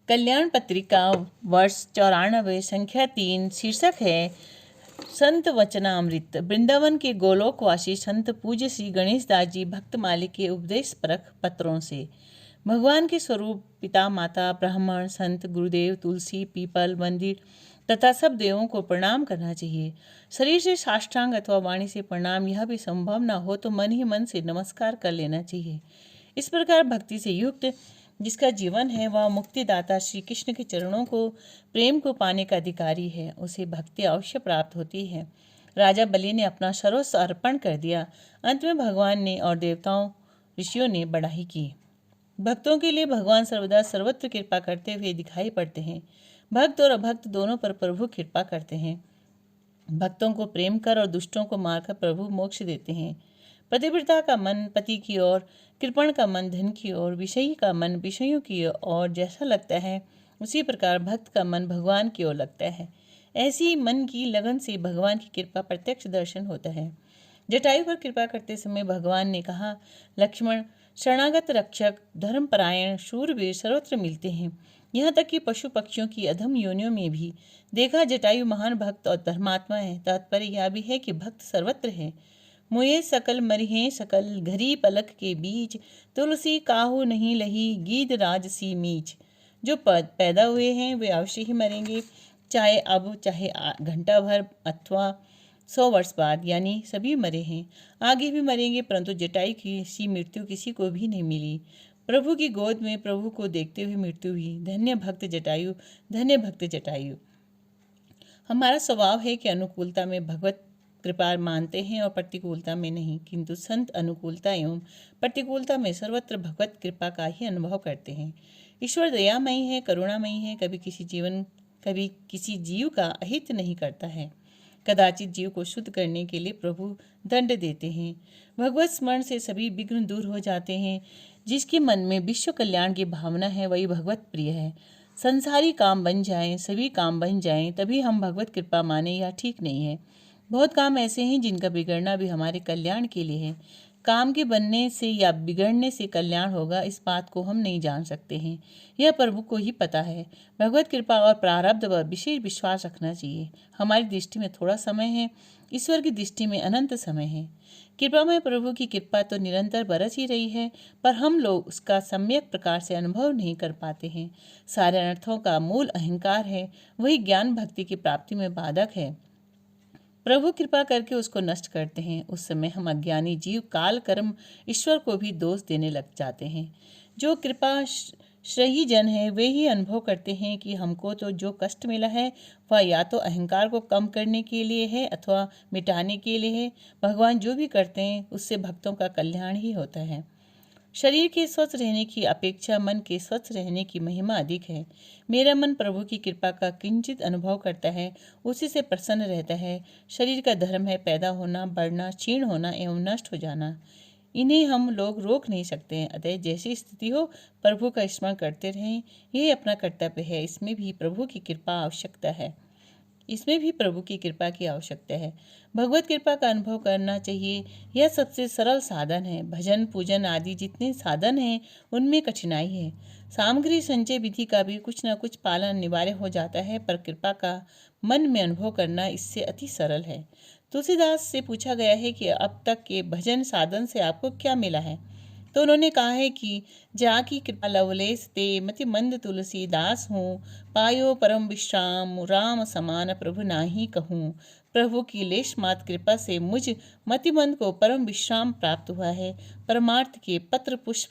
कल्याण पत्रिका वर्ष 94 संख्या 3 शीर्षक है संत वचनामृत। वृंदावन के गोलोकवासी संत पूज्य श्री गणेश दास जी भक्तमाली के उपदेश परक पत्रों से भगवान के स्वरूप पिता माता ब्राह्मण संत गुरुदेव तुलसी पीपल मंदिर तथा सब देवों को प्रणाम करना चाहिए। शरीर से साष्टांग अथवा वाणी से प्रणाम यह भी संभव न हो तो मन ही मन से नमस्कार कर लेना चाहिए। इस प्रकार भक्ति से युक्त जिसका जीवन है वह मुक्तिदाता श्री कृष्ण के चरणों को प्रेम को पाने का अधिकारी है, उसे भक्ति अवश्य प्राप्त होती है। राजा बलि ने अपना सर्वस्व अर्पण कर दिया। अंत में भगवान ने और देवताओं ऋषियों ने बड़ाई की। भक्तों के लिए भगवान सर्वदा सर्वत्र कृपा करते हुए दिखाई पड़ते हैं। भक्त और अभक्त दोनों पर प्रभु कृपा करते हैं। भक्तों को प्रेम कर और दुष्टों को मारकर प्रभु मोक्ष देते हैं। पतिव्रता का मन पति की ओर, कृपण का मन धन की ओर, विषयी का मन विषयों की ओर जैसा लगता है उसी प्रकार भक्त का मन भगवान की ओर लगता है। ऐसी मन की लगन से भगवान की कृपा प्रत्यक्ष दर्शन होता है। जटायु पर कृपा करते समय भगवान ने कहा, लक्ष्मण शरणागत रक्षक धर्मपरायण शूरवीर सर्वत्र मिलते हैं, यहाँ तक कि पशु पक्षियों की अधम योनियों में भी। देखा जटायु महान भक्त और धर्मात्मा है। तात्पर्य यह भी है कि भक्त सर्वत्र है। मुए सकल मरिहे सकल घरी पलक के बीच, तुलसी काहू नहीं लही गीद राज सी मीच। जो पैदा हुए हैं वे अवश्य ही मरेंगे, चाहे अब चाहे घंटा भर अथवा 100 वर्ष बाद, यानी सभी मरे हैं, आगे भी मरेंगे। परंतु जटायु की सी मृत्यु किसी को भी नहीं मिली। प्रभु की गोद में प्रभु को देखते हुए मृत्यु हुई। धन्य भक्त जटायु, धन्य भक्त जटायु। हमारा स्वभाव है कि अनुकूलता में भगवत कृपा मानते हैं और प्रतिकूलता में नहीं, किंतु संत अनुकूलता एवं प्रतिकूलता में सर्वत्र भगवत कृपा का ही अनुभव करते हैं। ईश्वर दयामयी है, करुणामयी है, कभी किसी जीव का अहित नहीं करता है। कदाचित जीव को शुद्ध करने के लिए प्रभु दंड देते हैं। भगवत स्मरण से सभी विघ्न दूर हो जाते हैं। जिसके मन में विश्व कल्याण की भावना है वही भगवत प्रिय है। संसारी काम बन जाएं, सभी काम बन जाएं, तभी हम भगवत कृपा माने, यह ठीक नहीं है। बहुत काम ऐसे हैं जिनका बिगड़ना भी हमारे कल्याण के लिए है। काम के बनने से या बिगड़ने से कल्याण होगा, इस बात को हम नहीं जान सकते हैं, यह प्रभु को ही पता है। भगवत कृपा और प्रारब्ध पर विशेष विश्वास रखना चाहिए। हमारी दृष्टि में थोड़ा समय है, ईश्वर की दृष्टि में अनंत समय है। कृपा में प्रभु की कृपा तो निरंतर बरस ही रही है, पर हम लोग उसका सम्यक प्रकार से अनुभव नहीं कर पाते हैं। सारे अनर्थों का मूल अहंकार है, वही ज्ञान भक्ति की प्राप्ति में बाधक है। प्रभु कृपा करके उसको नष्ट करते हैं। उस समय हम अज्ञानी जीव काल कर्म ईश्वर को भी दोष देने लग जाते हैं। जो कृपा श्रेयी जन है वे ही अनुभव करते हैं कि हमको तो जो कष्ट मिला है वह या तो अहंकार को कम करने के लिए है अथवा मिटाने के लिए है। भगवान जो भी करते हैं उससे भक्तों का कल्याण ही होता है। शरीर के स्वस्थ रहने की अपेक्षा मन के स्वस्थ रहने की महिमा अधिक है। मेरा मन प्रभु की कृपा का किंचित अनुभव करता है, उसी से प्रसन्न रहता है। शरीर का धर्म है पैदा होना, बढ़ना, क्षीण होना एवं नष्ट हो जाना। इन्हें हम लोग रोक नहीं सकते हैं। अतः जैसी स्थिति हो प्रभु का स्मरण करते रहें, यही अपना कर्तव्य है। इसमें भी प्रभु की कृपा की आवश्यकता है। भगवत कृपा का अनुभव करना चाहिए, यह सबसे सरल साधन है। भजन पूजन आदि जितने साधन हैं उनमें कठिनाई है। सामग्री संचय विधि का भी कुछ न कुछ पालन अनिवार्य हो जाता है, पर कृपा का मन में अनुभव करना इससे अति सरल है। तुलसीदास से पूछा गया है कि अब तक के भजन साधन से आपको क्या मिला है, तो उन्होंने कहा है कि जाकी कृपा लवलेस ते मति मंद तुलसीदास हूँ, पायो परम विश्राम राम समान प्रभु नाही कहूँ। प्रभु की लेश मात कृपा से मुझ मतिमंद को परम विश्राम प्राप्त हुआ है। परमार्थ के पत्र पुष्प